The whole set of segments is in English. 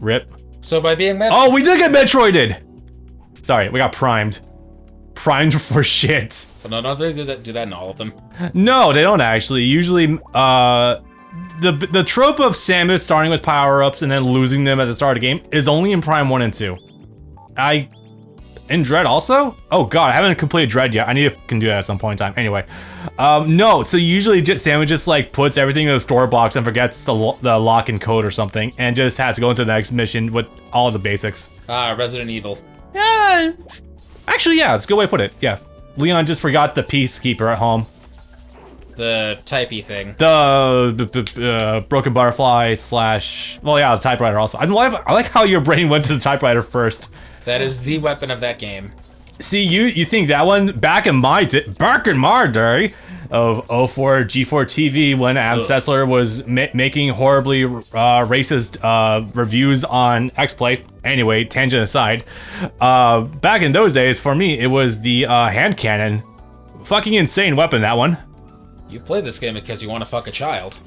Rip. So by being Oh, we did get Metroided! Sorry, we got primed. Primed for shit. But no, don't they do that in all of them? No, they don't actually. Usually, the trope of Samus starting with power-ups and then losing them at the start of the game is only in Prime 1 and 2. In Dread also? Oh god, I haven't completed Dread yet. I need to can do that at some point in time. Anyway, no. So usually, Samus just like puts everything in the store box and forgets the lock and code or something, and just has to go into the next mission with all the basics. Resident Evil. Yeah, actually, yeah, it's a good way to put it. Yeah, Leon just forgot the Peacekeeper at home. The typey thing. The broken butterfly / well, yeah, the typewriter also. I like how your brain went to the typewriter first. That is the weapon of that game. See, you think that one back in my day of 04 G4 TV when Adam Sessler was making horribly racist reviews on X-Play. Anyway, tangent aside, back in those days, for me, it was the hand cannon. Fucking insane weapon, that one. You play this game because you want to fuck a child.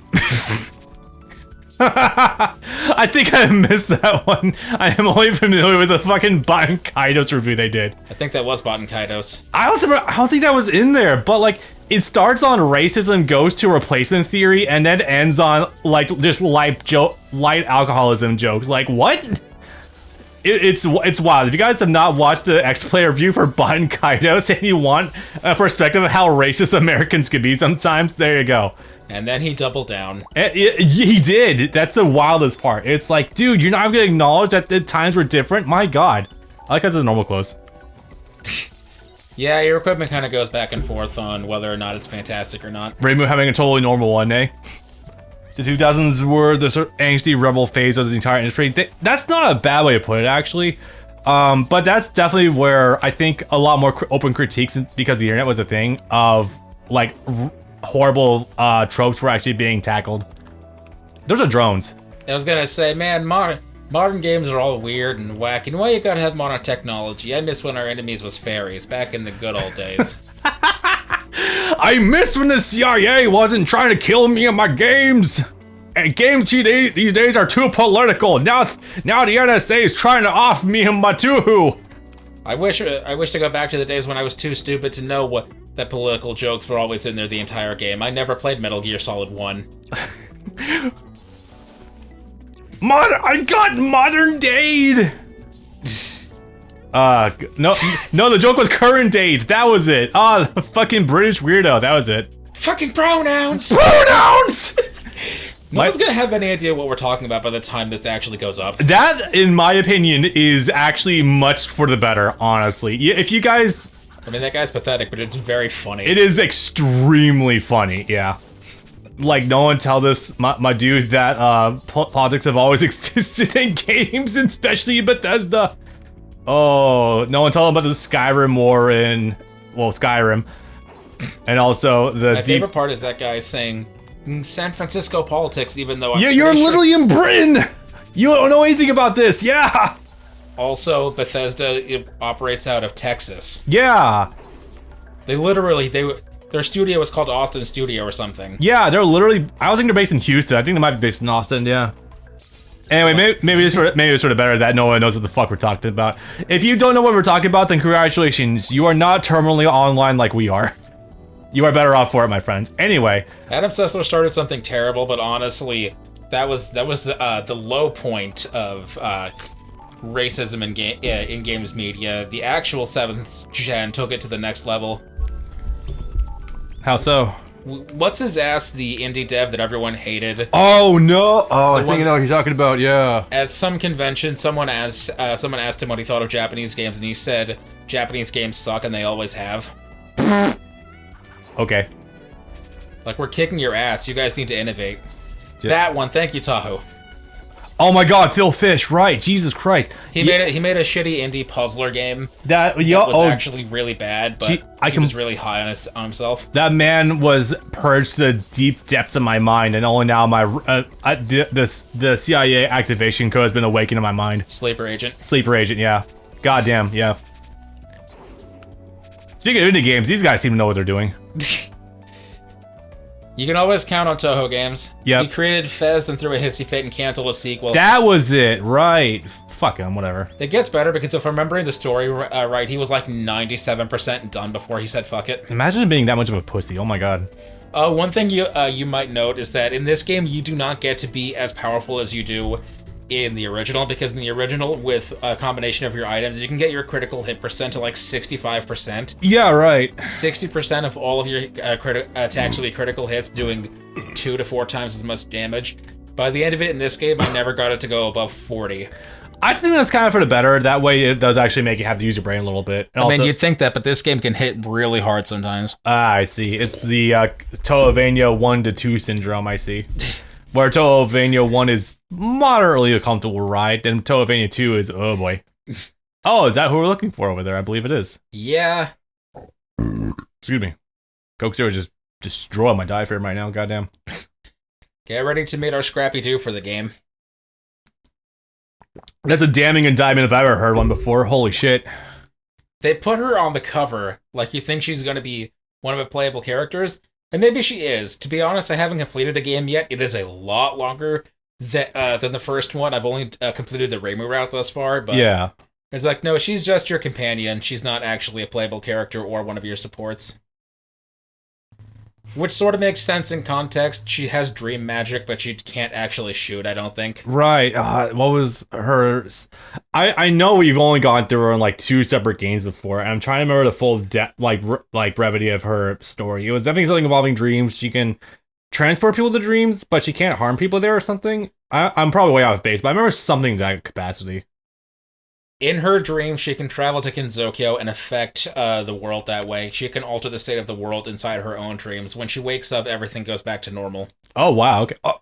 I think I missed that one. I am only familiar with the fucking Baten Kaitos review they did. I think that was Baten Kaitos. I don't think that was in there, but like it starts on racism, goes to replacement theory, and then ends on like just light alcoholism jokes. Like what? It's wild. If you guys have not watched the X-Play review for Baten Kaitos and you want a perspective of how racist Americans could be sometimes, there you go. And then he doubled down. He did. That's the wildest part. It's like, dude, you're not even gonna acknowledge that the times were different? My god. I like how it's normal clothes. Yeah, your equipment kind of goes back and forth on whether or not it's fantastic or not. Rainbow having a totally normal one, eh? The 2000s were the sort of angsty rebel phase of the entire industry. That's not a bad way to put it, actually. But that's definitely where I think a lot more open critiques, because the internet was a thing, of like horrible tropes were actually being tackled. Those are drones. I was gonna say, man, modern games are all weird and wacky. And why you gotta have modern technology? I miss when our enemies was fairies, back in the good old days. I miss when the CIA wasn't trying to kill me in my games. And games these days are too political. Now the NSA is trying to off me in my Touhou. I wish to go back to the days when I was too stupid to know that political jokes were always in there the entire game. I never played Metal Gear Solid 1. I got modern date. No, the joke was current date. That was it. The fucking British weirdo. That was it. Fucking pronouns. Pronouns. No one's gonna have any idea what we're talking about by the time this actually goes up. That, in my opinion, is actually much for the better, honestly. If you guys... I mean, that guy's pathetic, but it's very funny. It is extremely funny, yeah. Like, no one tell this, my dude, that politics have always existed in games, especially Bethesda. Oh, no one tell him about the Skyrim war in... Well, Skyrim. And also the My favorite part is that guy saying... San Francisco politics, even though you're literally in Britain. You don't know anything about this. Yeah. Also, Bethesda operates out of Texas. Yeah. Their studio was called Austin Studio or something. Yeah, they're literally. I don't think they're based in Houston. I think they might be based in Austin. Yeah. Anyway, maybe it's sort of better that no one knows what the fuck we're talking about. If you don't know what we're talking about, then congratulations. You are not terminally online like we are. You are better off for it, my friends. Anyway, Adam Sessler started something terrible, but honestly, that was the low point of racism in games media. The actual 7th gen took it to the next level. How so? What's his ass, the indie dev that everyone hated? Oh no! Oh, I think I know what you're talking about. Yeah. At some convention, someone asked him what he thought of Japanese games, and he said, "Japanese games suck, and they always have." Okay. Like, we're kicking your ass. You guys need to innovate. Yeah. That one. Thank you, Touhou. Oh my god, Phil Fish, right. Jesus Christ. He made a shitty indie puzzler game that was actually really bad, but he was really high on himself. That man was purged to the deep depths of my mind, and only now my the CIA activation code has been awakened in my mind. Sleeper agent, yeah. Goddamn, yeah. Speaking of indie games, these guys seem to know what they're doing. You can always count on Touhou Games. Yep. He created Fez, then threw a hissy fit and canceled a sequel. That was it, right. Fuck him, whatever. It gets better because if I'm remembering the story right, he was like 97% done before he said fuck it. Imagine him being that much of a pussy, oh my god. One thing you might note is that in this game, you do not get to be as powerful as you do in the original, because in the original, with a combination of your items, you can get your critical hit percent to like 65%. Yeah, right. 60% of all of your attacks will be critical hits, doing 2 to 4 times as much damage. By the end of it in this game, I never got it to go above 40. I think that's kind of for the better. That way it does actually make you have to use your brain a little bit. And I mean, you'd think that, but this game can hit really hard sometimes. I see. It's the Touhou 1 to 2 syndrome, I see. Where Touhou 1 is moderately a comfortable ride, and Touhou 2 is, oh boy. Oh, is that who we're looking for over there? I believe it is. Yeah. Excuse me. Coke Zero just destroyed my diaphragm right now, goddamn. Get ready to meet our Scrappy 2 for the game. That's a damning indictment if I've ever heard one before. Holy shit. They put her on the cover like you think she's going to be one of the playable characters, and maybe she is. To be honest, I haven't completed the game yet. It is a lot longer than the first one. I've only completed the Reimu route thus far, but yeah. It's like, no, she's just your companion. She's not actually a playable character or one of your supports. Which sort of makes sense in context. She has dream magic, but she can't actually shoot, I don't think. Right. What was her... I know we've only gone through her in like 2 separate games before, and I'm trying to remember the full like brevity of her story. It was definitely something involving dreams. She can transport people to dreams, but she can't harm people there or something. I'm probably way off base, but I remember something to that capacity. In her dream, she can travel to Kinzokyo and affect the world that way. She can alter the state of the world inside her own dreams. When she wakes up, everything goes back to normal. Oh, wow. Okay. Oh.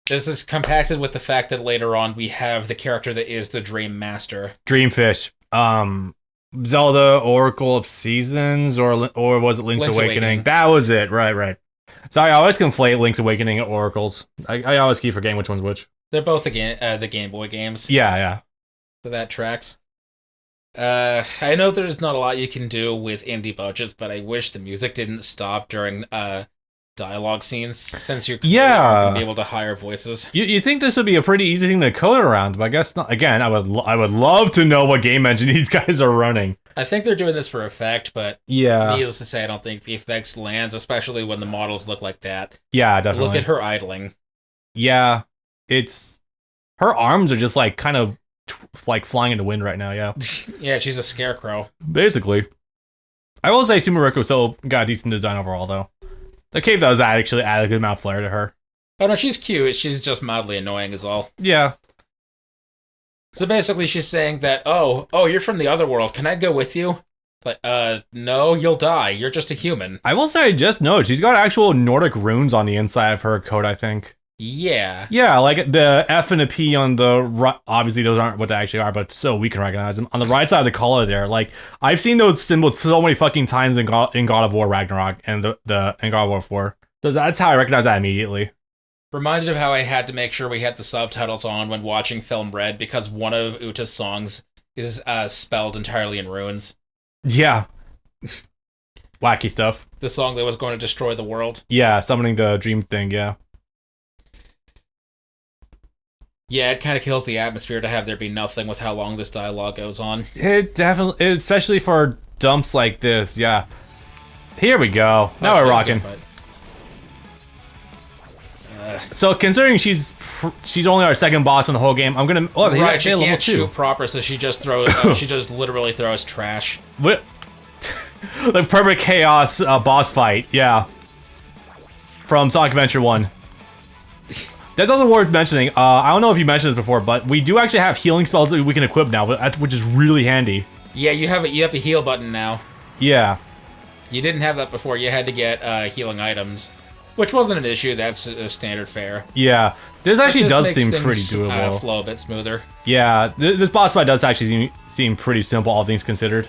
This is compacted with the fact that later on we have the character that is the Dream Master. Dreamfish. Zelda Oracle of Seasons, or was it Link's Awakening? That was it. Right. Sorry, I always conflate Link's Awakening and Oracles. I always keep forgetting which one's which. They're both the Game Boy games. Yeah. So that tracks. I know there's not a lot you can do with indie budgets, but I wish the music didn't stop during dialogue scenes, since you're going to be able to hire voices. You think this would be a pretty easy thing to code around, but I guess not. Again, I would love to know what game engine these guys are running. I think they're doing this for effect, but needless to say, I don't think the effects lands, especially when the models look like that. Yeah, definitely. Look at her idling. Yeah, her arms are just like kind of like flying in the wind right now, yeah. Yeah, she's a scarecrow. Basically. I will say Sumariko still got a decent design overall, though. The cave does actually add a good amount of flair to her. Oh no, she's cute. She's just mildly annoying is all. Yeah. So basically she's saying that, oh, you're from the other world. Can I go with you? But, no, you'll die. You're just a human. I will say, I just noticed, she's got actual Nordic runes on the inside of her coat, I think. Yeah. Yeah, like the F and a P on the right. Obviously, those aren't what they actually are, but so we can recognize them. On the right side of the collar there, like, I've seen those symbols so many fucking times in God of War Ragnarok and in God of War 4. So that's how I recognize that immediately. Reminded of how I had to make sure we had the subtitles on when watching Film Red, because one of Uta's songs is spelled entirely in runes. Yeah. Wacky stuff. The song that was going to destroy the world. Yeah, summoning the dream thing, yeah. Yeah, it kind of kills the atmosphere to have there be nothing with how long this dialogue goes on. It definitely, especially for dumps like this, yeah. Here we go. Now we're rocking. So considering she's only our second boss in the whole game, I'm gonna. Oh, right, she can't shoot proper, so she just throws. She just literally throws trash. What? The perfect chaos boss fight, yeah. From Sonic Adventure 1. That's also worth mentioning. I don't know if you mentioned this before, but we do actually have healing spells that we can equip now, which is really handy. Yeah, you have a heal button now. Yeah. You didn't have that before. You had to get healing items, which wasn't an issue. That's a standard fare. Yeah, this actually does seem pretty doable. Flow a bit smoother. Yeah, this boss fight does actually seem pretty simple, all things considered.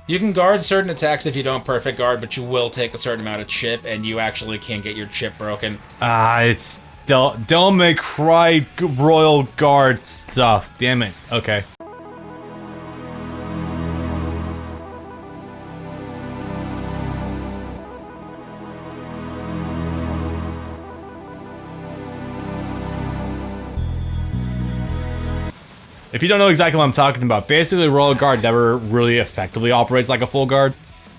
You can guard certain attacks if you don't perfect guard, but you will take a certain amount of chip, and you actually can get your chip broken. It's Devil May Cry Royal Guard stuff. Damn it. Okay. If you don't know exactly what I'm talking about, basically Royal Guard never really effectively operates like a full guard.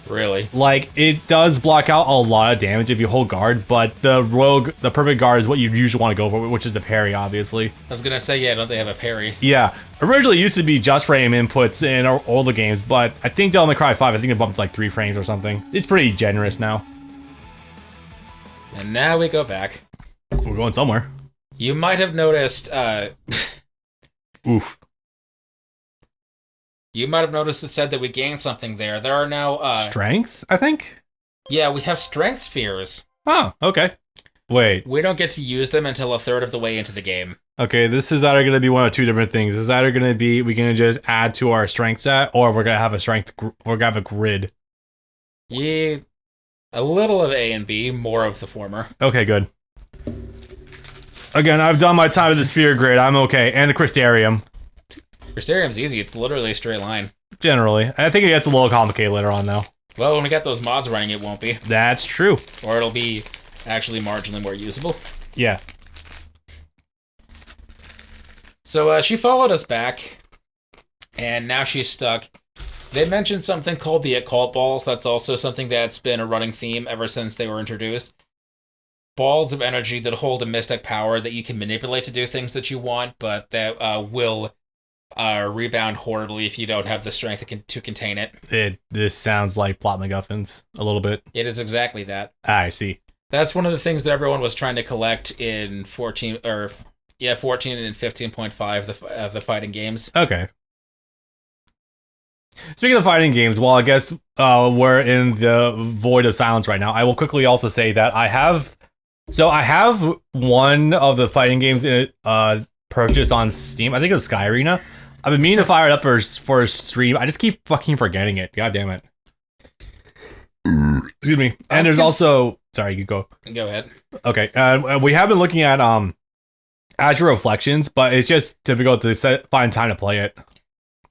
Really? Like, it does block out a lot of damage if you hold guard, but the perfect guard is what you usually want to go for, which is the parry, obviously. I was gonna say, yeah, don't they have a parry? Yeah. Originally, it used to be just frame inputs in all the games, but I think Devil May Cry 5, I think it bumped to like 3 frames or something. It's pretty generous now. And now we go back. We're going somewhere. You might have noticed, Oof. You might have noticed it said that we gained something there. There are now, Strength, I think? Yeah, we have strength spheres. Oh, okay. Wait. We don't get to use them until a third of the way into the game. Okay, this is either going to be one of two different things. This is either going to be we're going to just add to our strength set, or we're going to have we're going to have a grid. Yeah, a little of A and B, more of the former. Okay, good. Again, I've done my time with the sphere grid. I'm okay. And the Crystarium. Crystarium's easy. It's literally a straight line. Generally. I think it gets a little complicated later on, though. Well, when we get those mods running, it won't be. That's true. Or it'll be actually marginally more usable. Yeah. So she followed us back, and now she's stuck. They mentioned something called the occult balls. That's also something that's been a running theme ever since they were introduced. Balls of energy that hold a mystic power that you can manipulate to do things that you want, but that will rebound horribly if you don't have the strength to contain it. This sounds like plot MacGuffins a little bit. It is exactly that. I see. That's one of the things that everyone was trying to collect in 14 and 15.5, the fighting games. Okay. Speaking of fighting games, well, I guess we're in the void of silence right now. I will quickly also say that I have one of the fighting games purchased on Steam. I think it's Sky Arena. I've been meaning to fire it up for a stream. I just keep fucking forgetting it. God damn it. Excuse me. And there's also... Sorry, you go. Go ahead. Okay. We have been looking at Azure Reflections, but it's just difficult to find time to play it.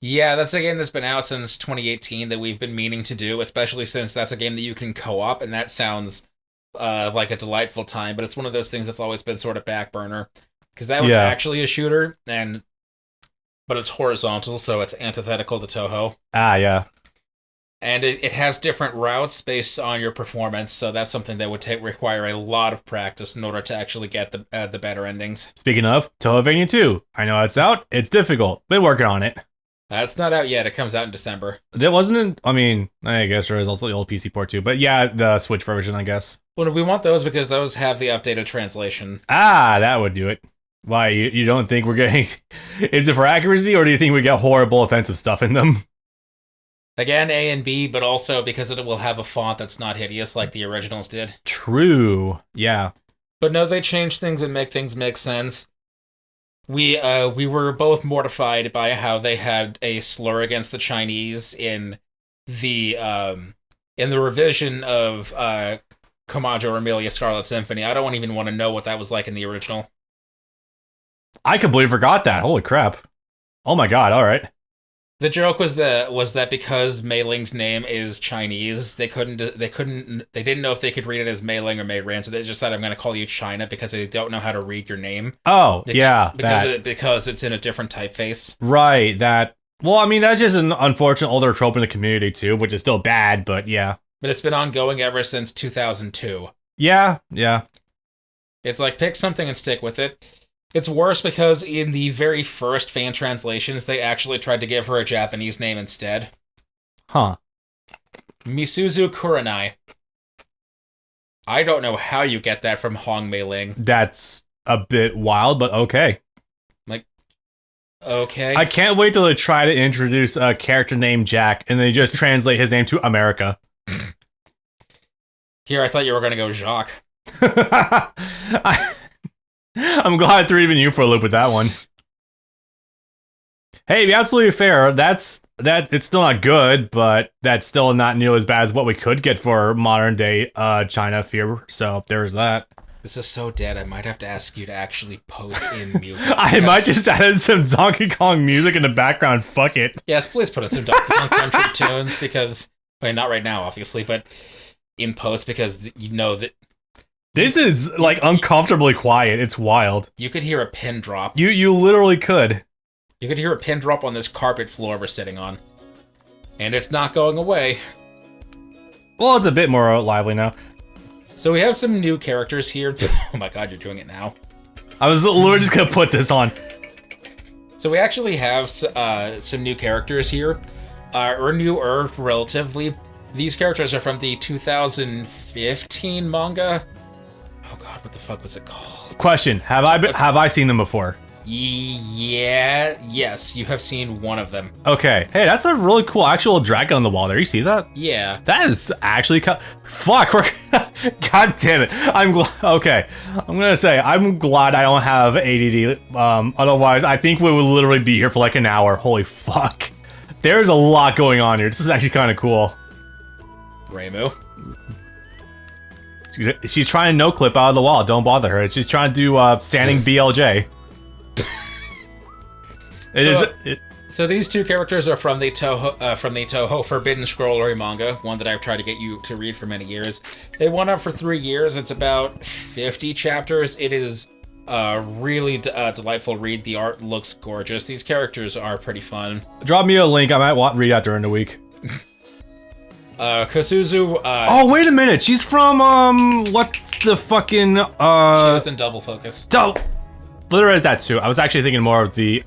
Yeah, that's a game that's been out since 2018 that we've been meaning to do, especially since that's a game that you can co-op, and that sounds like a delightful time, but it's one of those things that's always been sort of back burner. Because that one's actually a shooter, but it's horizontal, so it's antithetical to Touhou. Ah, yeah. And it has different routes based on your performance, so that's something that would require a lot of practice in order to actually get the better endings. Speaking of, Touhouvania 2. I know it's out. It's difficult. Been working on it. It's not out yet. It comes out in December. It wasn't I mean, I guess there is also the old PC port too. But yeah, the Switch version, I guess. Well, we want those because those have the updated translation. Ah, that would do it. Why, you don't think we're getting... Is it for accuracy, or do you think we get horrible offensive stuff in them? Again, A and B, but also because it will have a font that's not hideous like the originals did. True. Yeah. But no, they change things and make things make sense. We were both mortified by how they had a slur against the Chinese in the revision of Komajo Emilia Scarlet Symphony. I don't even want to know what that was like in the original. I completely forgot that. Holy crap. Oh my god, alright. The joke was that because Mei Ling's name is Chinese, they didn't know if they could read it as Mei Ling or Mei Ran, so they just said, I'm going to call you China because they don't know how to read your name. Oh, because it's in a different typeface. Right, that... Well, I mean, that's just an unfortunate older trope in the community, too, which is still bad, but yeah. But it's been ongoing ever since 2002. Yeah. It's like, pick something and stick with it. It's worse because in the very first fan translations, they actually tried to give her a Japanese name instead. Huh. Misuzu Kurenai. I don't know how you get that from Hong Mei Ling. That's a bit wild, but okay. Okay. I can't wait till they try to introduce a character named Jack, and they just translate his name to America. Here, I thought you were going to go Jacques. I'm glad I threw even you for a loop with that one. Hey, to be absolutely fair, it's still not good, but that's still not nearly as bad as what we could get for modern day China fear. So there's that. This is so dead. I might have to ask you to actually post in music. I might just add in some Donkey Kong music in the background. Fuck it. Yes, please put in some Donkey Kong country tunes because, not right now, obviously, but in post because you know that. This is like uncomfortably quiet. It's wild. You could hear a pin drop. You literally could. You could hear a pin drop on this carpet floor we're sitting on. And it's not going away. Well, it's a bit more lively now. So we have some new characters here. Oh my god, you're doing it now. I was literally just gonna put this on. So we actually have some new characters here. Or newer, relatively. These characters are from the 2015 manga. Oh god, what the fuck was it called? Question: Have I seen them before? Yeah, yes, you have seen one of them. Okay. Hey, that's a really cool actual dragon on the wall there. You see that? Yeah. That is actually fuck. God damn it. Okay. I'm gonna say I'm glad I don't have ADD. Otherwise, I think we would literally be here for like an hour. Holy fuck. There's a lot going on here. This is actually kind of cool. Reimu. She's trying to no clip out of the wall. Don't bother her. She's trying to do standing BLJ. So these two characters are from the Touhou Forbidden Scrollery manga, one that I've tried to get you to read for many years. They went up for 3 years. It's about 50 chapters. It is a really delightful read. The art looks gorgeous. These characters are pretty fun. Drop me a link. I might read that during the week. Kosuzu. Oh, wait a minute. She's from what's the fucking She was in Double Focus. Literally is that too. I was actually thinking more of the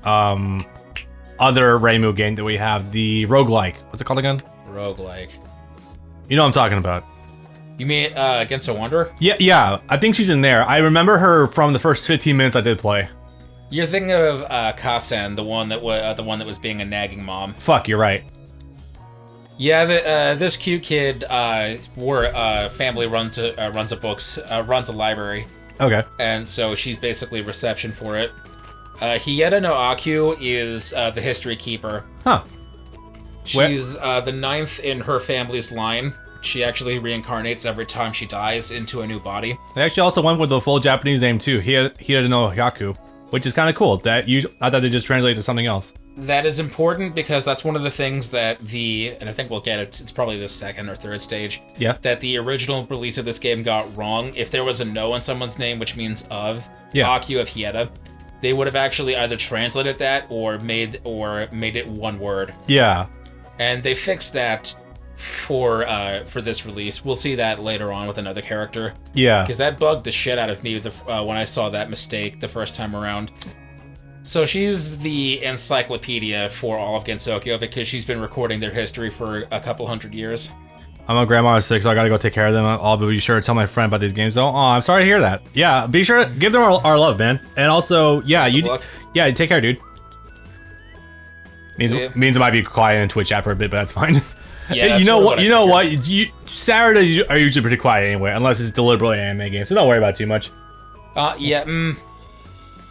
other Reimu game that we have, the roguelike. What's it called again? Roguelike. You know what I'm talking about. You mean Against a Wonder? Yeah. I think she's in there. I remember her from the first 15 minutes I did play. You're thinking of Kasen, the one that was being a nagging mom. Fuck, you're right. Yeah, this cute kid, family runs a library. Okay. And so she's basically reception for it. Hieta no Aku is the history keeper. Huh. She's the ninth in her family's line. She actually reincarnates every time she dies into a new body. They actually also went with the full Japanese name too, Hieta no Hyaku, which is kind of cool. I thought they just translated to something else. That is important because that's one of the things that and I think we'll get it, it's probably the second or third stage, that the original release of this game got wrong. If there was a no in someone's name, which means Aku of Hieta, they would have actually either translated that or made it one word. Yeah. And they fixed that for this release. We'll see that later on with another character. Yeah. Because that bugged the shit out of me when I saw that mistake the first time around. So she's the encyclopedia for all of Gensokyo because she's been recording their history for a couple hundred years. I'm a grandma of 6, so I gotta go take care of them. I'll be sure to tell my friend about these games though. Oh, I'm sorry to hear that. Yeah, be sure to give them our love, man. And also, yeah, take care, dude. Means it might be quiet in Twitch chat for a bit, but that's fine. Yeah, you know what? Saturdays are usually pretty quiet anyway, unless it's deliberately an anime game, so don't worry about it too much.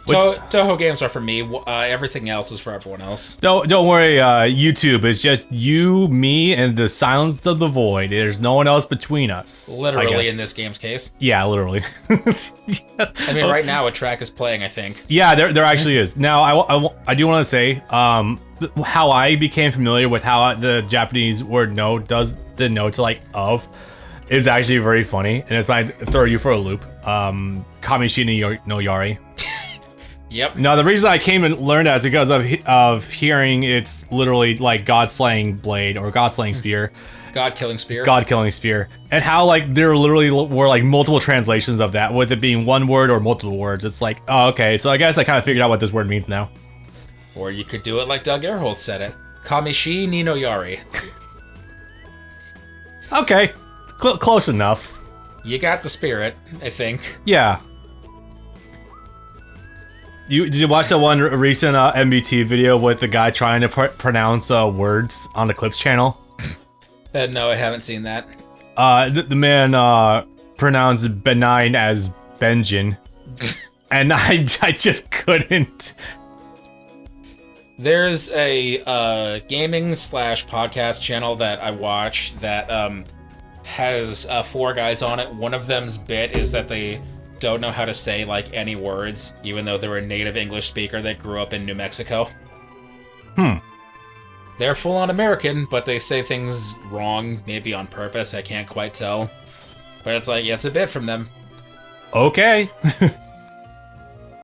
Touhou games are for me. Everything else is for everyone else. Don't worry, YouTube. It's just you, me, and the silence of the void. There's no one else between us. Literally, in this game's case. Yeah, literally. I mean, right now a track is playing, I think. Yeah, there actually is. Now, I do want to say, how I became familiar with how the Japanese word no does the no to like of is actually very funny, and it's might throw you for a loop. Kamishi no Yari. Yep. No, the reason I came and learned that is because of hearing it's literally like God slaying blade or God slaying spear. God killing spear. God killing spear. And how like there literally were like multiple translations of that, with it being one word or multiple words. It's like, oh, okay, so I guess I kind of figured out what this word means now. Or you could do it like Doug Erholtz said it. Kamishi ni no Yari. Okay, close enough. You got the spirit, I think. Yeah. Did you watch that one recent MBT video with the guy trying to pronounce words on the Clips channel? No, I haven't seen that. The man pronounced benign as Benjin, and I just couldn't. There's a gaming/podcast channel that I watch that has 4 guys on it. One of them's bit is that they don't know how to say like any words, even though they're a native English speaker that grew up in New Mexico. They're full-on American, but they say things wrong, maybe on purpose. I can't quite tell. But it's like, yeah, it's a bit from them. Okay.